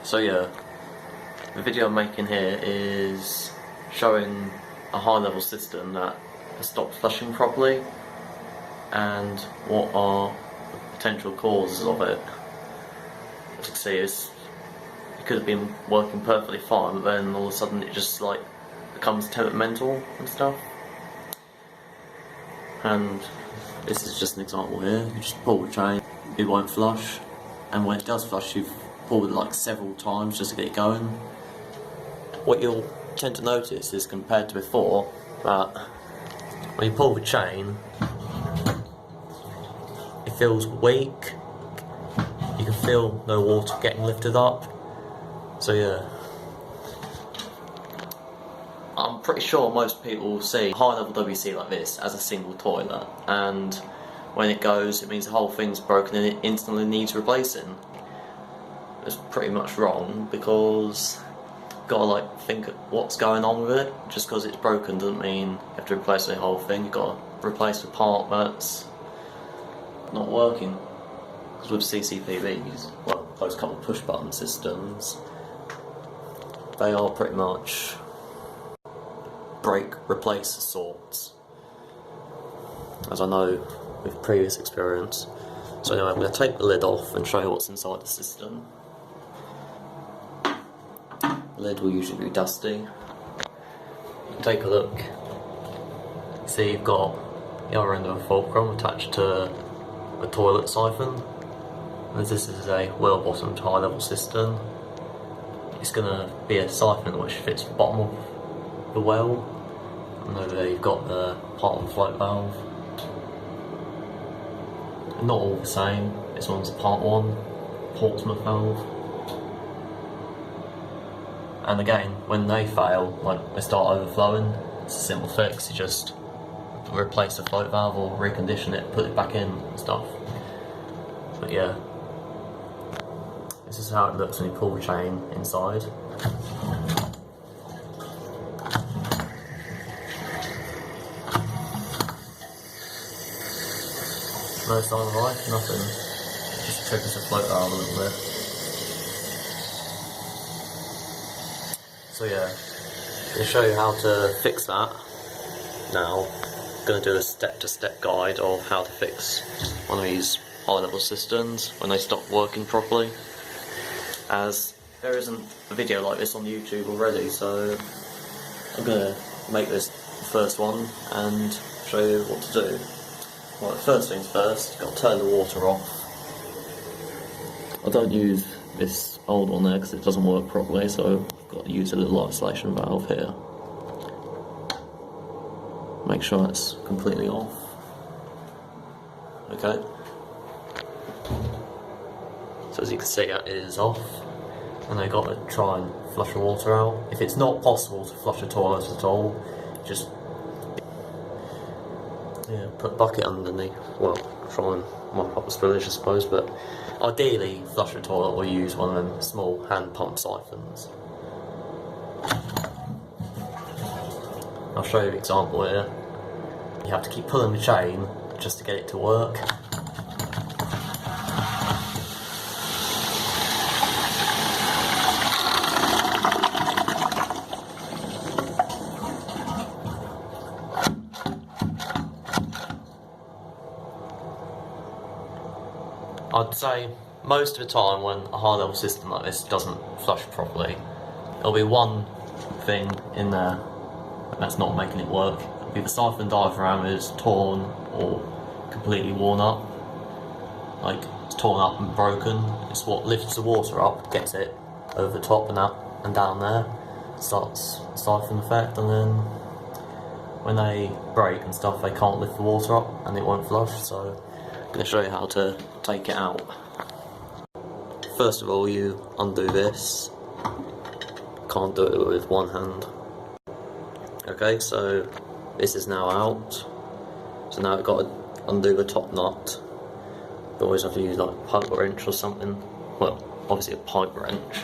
So yeah, the video I'm making here is showing a high level cistern that has stopped flushing properly and what are the potential causes of it. As you can see, it could have been working perfectly fine, but then all of a sudden it just like becomes temperamental and stuff. And this is just an example here. You just pull the chain, it won't flush, and when it does flush you've pulled it like several times just to get it going. What you'll tend to notice is, compared to before, that when you pull the chain it feels weak. You can feel no water getting lifted up. So yeah, I'm pretty sure most people will see high level WC like this as a single toilet, and when it goes it means the whole thing's broken and it instantly needs replacing. It's pretty much wrong, because you've got to like think what's going on with it. Just because it's broken doesn't mean you have to replace the whole thing. You've got to replace the part that's not working. Because with CCPVs, well, those couple push button systems, they are pretty much break replace sorts, as I know with previous experience. So anyway, I'm going to take the lid off and show you what's inside the cistern. The lid will usually be dusty. Take a look. See, you've got the other end of a fulcrum attached to a toilet siphon. As this is a well bottomed high level cistern, it's going to be a siphon which fits the bottom of the well. And over there you've got the part on float valve. Not all the same. This one's part 1 Portsmouth valve. And again, when they fail, like they start overflowing, it's a simple fix. You just replace the float valve or recondition it, put it back in and stuff. But yeah, this is how it looks when you pull the chain inside. No sign of life, nothing. Just triggers the float valve a little bit. So yeah, I'm going to show you how to fix that now. I'm going to do a step-to-step guide of how to fix one of these high-level cisterns when they stop working properly, as there isn't a video like this on YouTube already, so I'm going to make this the first one and show you what to do. Right, first things first, you've got to turn the water off. I don't use this old one there because it doesn't work properly, so I've got to use a little isolation valve here. Make sure it's completely off. Okay. So as you can see, it is off, and I've got to try and flush the water out. If it's not possible to flush the toilet at all, just put a bucket underneath. Well, try and mop up the spillage, I suppose, but ideally flush the toilet or use one of them small hand pump siphons. I'll show you an example here. You have to keep pulling the chain just to get it to work. I'd say most of the time when a high level system like this doesn't flush properly, there'll be one thing in there that's not making it work. It'll be the Syphon Diaphragm is torn or completely worn up. Like, it's torn up and broken. It's what lifts the water up, gets it over the top and up and down there, starts the siphon effect, and then when they break and stuff they can't lift the water up and it won't flush. So I'm going to show you how to take it out. First of all, you undo this. Can't do it with one hand. Okay, so this is now out. So now I've got to undo the top nut. You always have to use like a pipe wrench or something. Well, obviously a pipe wrench.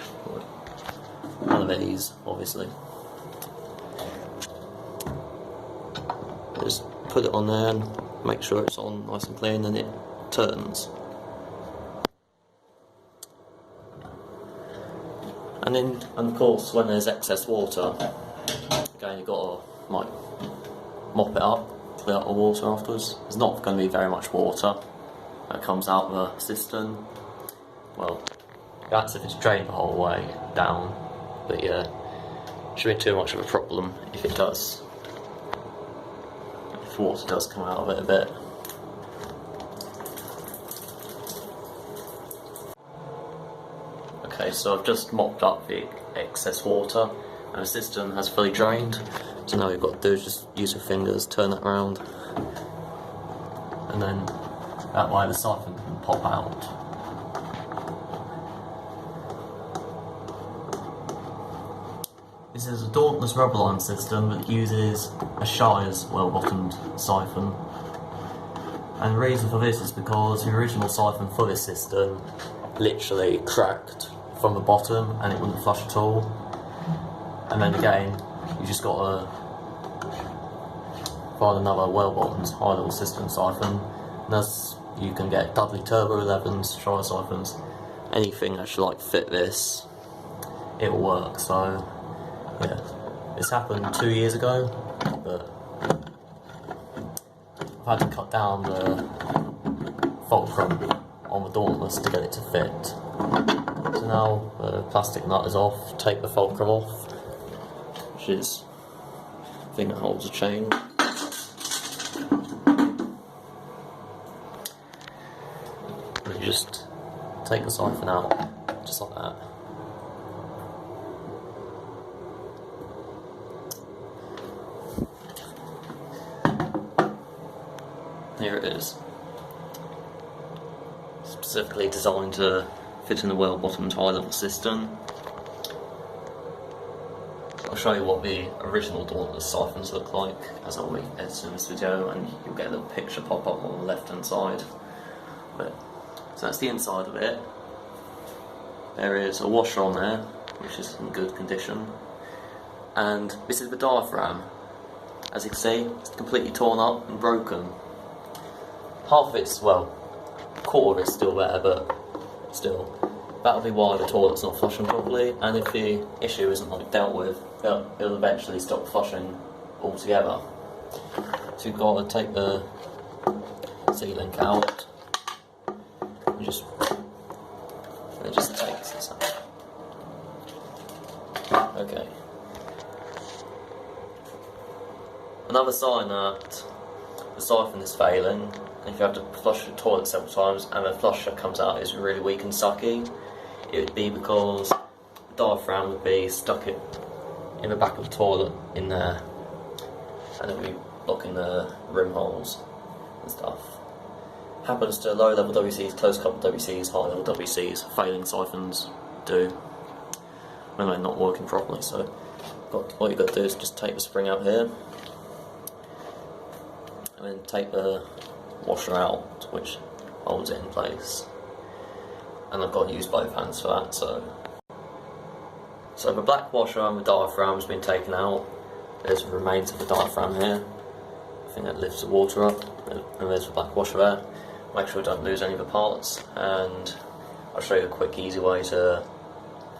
One of these, obviously. Just put it on there and make sure it's on nice and clean, and it turns. And of course, when there's excess water, again you've got to mop it up, clear up the water afterwards. There's not going to be very much water that comes out of the cistern. Well, that's if it's drained the whole way down, but yeah, shouldn't be too much of a problem if it does. If water does come out of it a bit. Okay, so I've just mopped up the excess water and the cistern has fully drained. So now what you've got to do is just use your fingers, turn it around, and then that way the siphon can pop out. This is a Dauntless Rubberline cistern that uses a Shires well-bottomed siphon. And the reason for this is because the original siphon for this cistern literally cracked from the bottom and it wouldn't flush at all. And then again, you just got to find another well-bottomed high level cistern siphon. And as you can get Dudley Turbo 11s, Shire siphons, anything that should like fit this, it will work. So yeah, this happened 2 years ago, but I've had to cut down the fulcrum on the Dauntless to get it to fit. So now the plastic nut is off, take the fulcrum off, which is the thing that holds the chain. And you just take the siphon out, just like that. Here it is. Specifically designed to fit in the well-bottomed high-level cistern. I'll show you what the original Dauntless siphons look like as I'll be editing this video, and you'll get a little picture pop up on the left-hand side. So that's the inside of it. There is a washer on there, which is in good condition. And this is the diaphragm. As you can see, it's completely torn up and broken. Half of it's, well, a quarter of it's still there, but still, that'll be why the toilet's not flushing properly, and if the issue isn't like dealt with, it'll eventually stop flushing altogether. So you've got to take the C-link out, and it just takes this out. Okay. Another sign that the siphon is failing, if you have to flush the toilet several times and the flusher comes out is really weak and sucky, it would be because the diaphragm would be stuck in the back of the toilet in there, and it would be blocking the rim holes and stuff. Happens to low level WCs, close coupled WCs, high level WCs, failing siphons do when they're not working properly. So what you've got to do is just take the spring out here and then take the washer out, which holds it in place, and I've got to use both hands for that. So the black washer and the diaphragm has been taken out. There's the remains of the diaphragm here, the thing that lifts the water up, and there's the black washer there. Make sure you don't lose any of the parts, and I'll show you a quick easy way to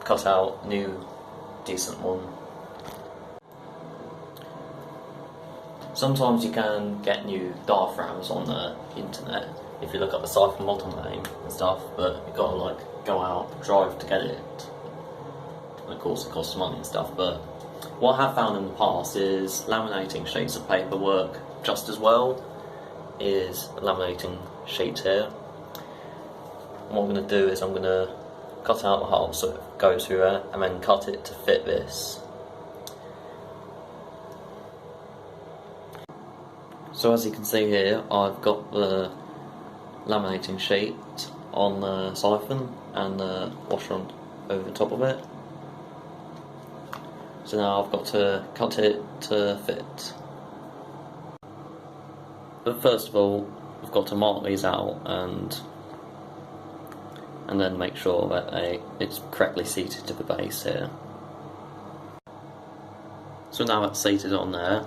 cut out a new decent one. Sometimes you can get new diaphragms on the internet if you look up the siphon model name and stuff, but you've got to like go out, drive to get it, and of course it costs money and stuff. But what I have found in the past is laminating sheets of paper work just as well, is laminating sheets here. And what I'm going to do is I'm going to cut out the hole so it goes through there, and then cut it to fit this. So as you can see here, I've got the laminating sheet on the siphon and the washer on over the top of it. So now I've got to cut it to fit. But first of all, I've got to mark these out and then make sure that it's correctly seated to the base here. So now it's seated on there,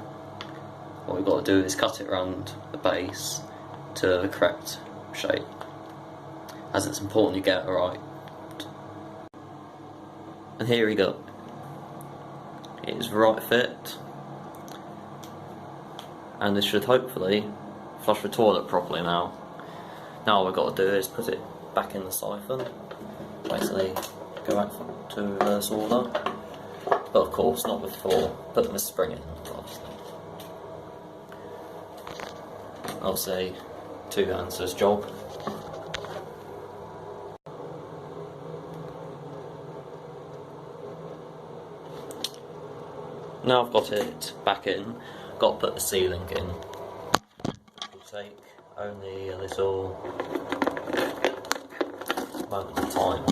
what we've got to do is cut it around the base to the correct shape, as it's important you get it right. And here we go. It is right fit, and this should hopefully flush the toilet properly now. Now all we've got to do is put it back in the siphon, basically go back to reverse order, but of course not before putting the spring in, obviously 2 hands to this job. Now I've got it back in, got to put the sealing in. It will take only a little moment of time.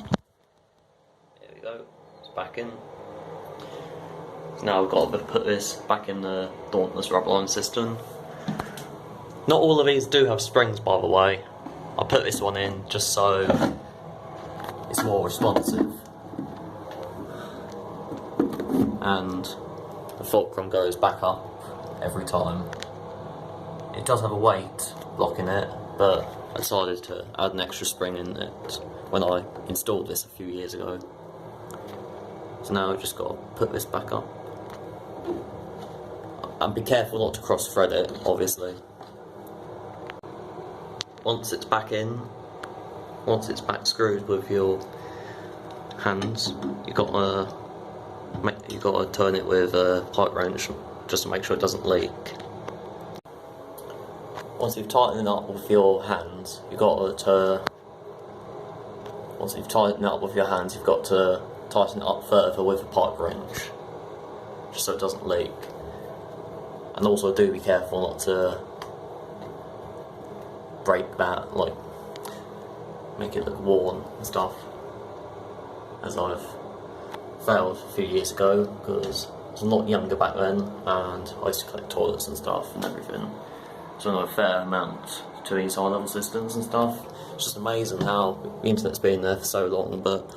Here we go, it's back in. So now I've got to put this back in the Dauntless Rubberline cistern. Not all of these do have springs, by the way. I put this one in just so it's more responsive. And the fulcrum goes back up every time. It does have a weight blocking it, but I decided to add an extra spring in it when I installed this a few years ago. So now I've just got to put this back up. And be careful not to cross thread it, obviously. Once it's back in, once it's back screwed with your hands, you've got to turn it with a pipe wrench just to make sure it doesn't leak. Once you've tightened it up with your hands, you've got to tighten it up further with a pipe wrench, just so it doesn't leak. And also do be careful not to break that, like make it look worn and stuff, as I've failed a few years ago because I was a lot younger back then and I used to collect toilets and stuff and everything. So I know a fair amount to these high level cisterns and stuff. It's just amazing how the internet's been there for so long, but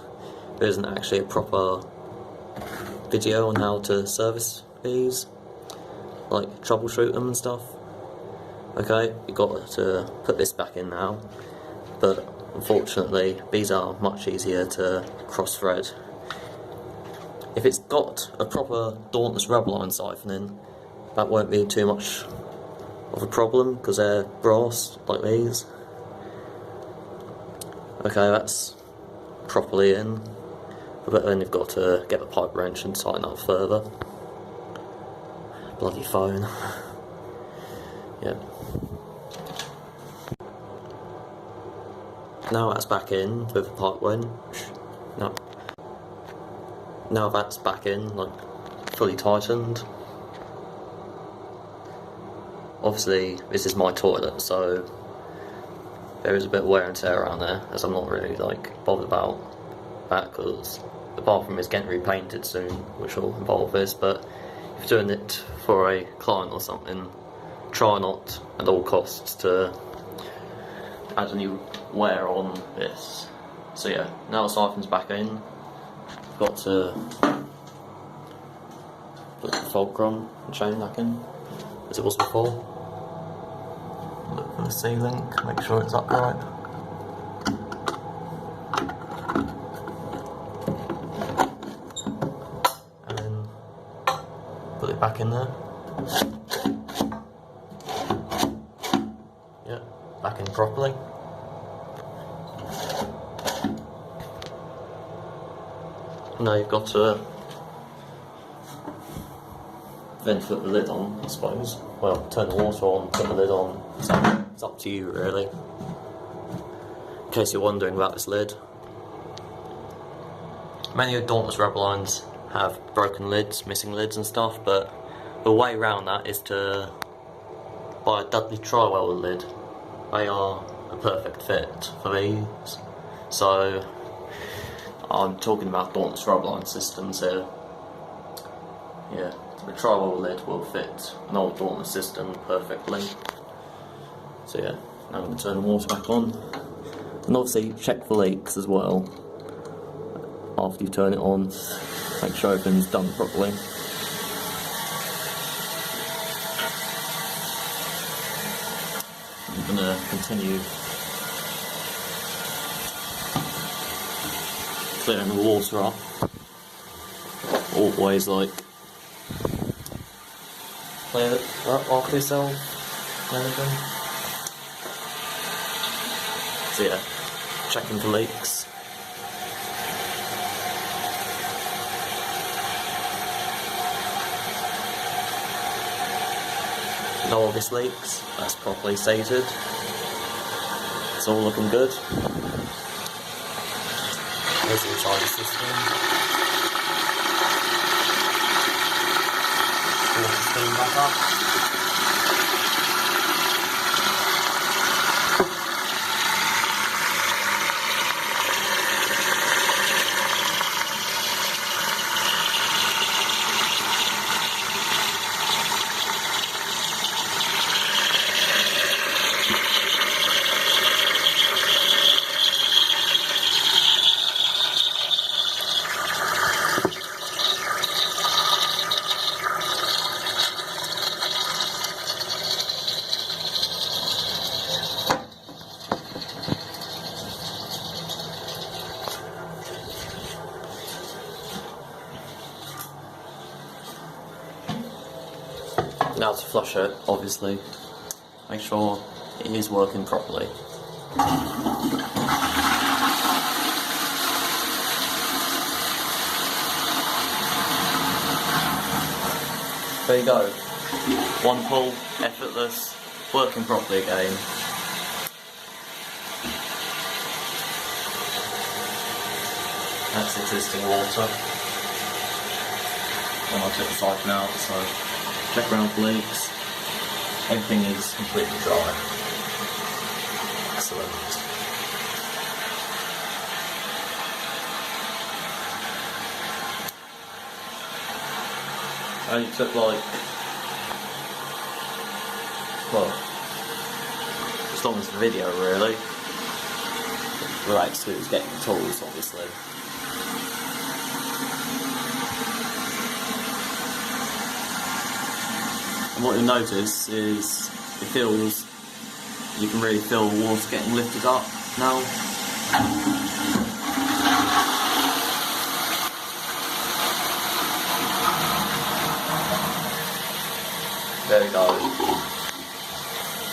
there isn't actually a proper video on how to service these, like troubleshoot them and stuff. Okay, you've got to put this back in now, but unfortunately these are much easier to cross thread. If it's got a proper Dauntless Rubberline siphon in, that won't be too much of a problem because they're brass like these. Okay, that's properly in, but then you've got to get the pipe wrench and tighten up further. Bloody phone. Yep. Now that's back in with a pipe wrench. Now that's back in, like fully tightened. Obviously this is my toilet, so there is a bit of wear and tear around there, as I'm not really like bothered about that because the bathroom is getting repainted soon, which will involve this. But if you're doing it for a client or something, try not at all costs to add any wear on this. So yeah, now the siphon's back in. Got to put the fulcrum and chain back in as it was before. Look for the sealing, make sure it's upright. And then put it back in there. Yeah, back in properly. Now you've got to then put the lid on, I suppose. Well, turn the water on, put the lid on. It's up to you, really. In case you're wondering about this lid. Many of Dauntless Rubberlines have broken lids, missing lids and stuff, but the way around that is to buy a Dudley Troubleshooting lid. They are a perfect fit for these. So I'm talking about Dauntless Rubberline cisterns here. Yeah, the Troubleshooting lid will fit an old Dauntless cistern perfectly. So yeah, now I'm going to turn the water back on. And obviously check for leaks as well. After you turn it on, make sure everything's done properly. I'm going to continue clearing the water off. always like clear yourself, anything. So yeah, checking for leaks. No obvious leaks, that's properly sated. It's all looking good. Here's the Shires Cistern. Water steam back up. Now to flush it, obviously, make sure it is working properly. There you go. One pull, effortless, working properly again. That's existing water. And I took the siphon out, so check around for leaks. Everything is completely dry. Excellent. And it took like, well, as long as the video really. Without excluding getting the tools, obviously. And what you'll notice is it feels, you can really feel the water getting lifted up now. There we go.